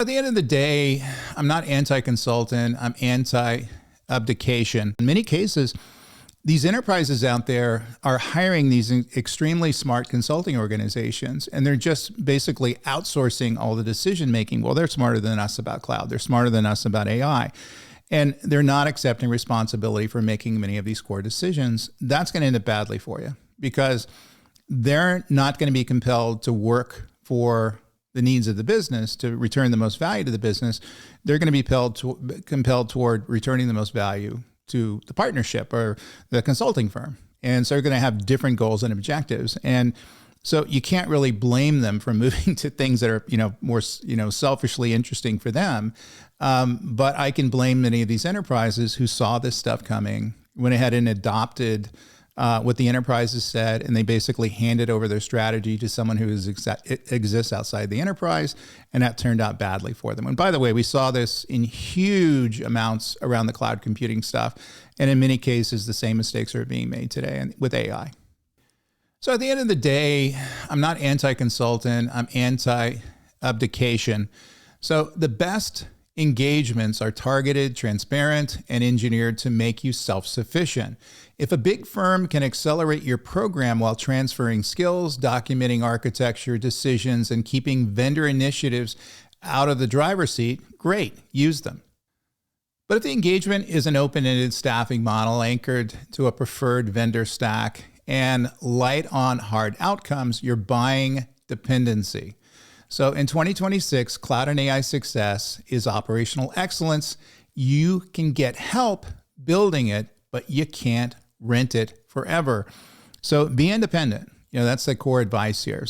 At the end of the day, I'm not anti-consultant, I'm anti-abdication. In many cases, these enterprises out there are hiring these extremely smart consulting organizations, and they're just basically outsourcing all the decision making. Well, they're smarter than us about cloud. They're smarter than us about AI. And they're not accepting responsibility for making many of these core decisions. That's going to end up badly for you because they're not going to be compelled to work for the needs of the business to return the most value to the business. They're going to be compelled toward returning the most value to the partnership or the consulting firm. And so they're going to have different goals and objectives. And so you can't really blame them for moving to things that are, more, selfishly interesting for them. But I can blame many of these enterprises who saw this stuff coming, went ahead and adopted what the enterprises said, and they basically handed over their strategy to someone who exists outside the enterprise, and that turned out badly for them. And by the way, we saw this in huge amounts around the cloud computing stuff, and in many cases, the same mistakes are being made today with AI. So at the end of the day, I'm not anti-consultant, I'm anti-abdication. So the best engagements are targeted, transparent, and engineered to make you self-sufficient. If a big firm can accelerate your program while transferring skills, documenting architecture decisions, and keeping vendor initiatives out of the driver's seat, great, use them. But if the engagement is an open-ended staffing model anchored to a preferred vendor stack and light on hard outcomes, you're buying dependency. So in 2026, cloud and AI success is operational excellence. You can get help building it, but you can't rent it forever. So be independent. That's the core advice here.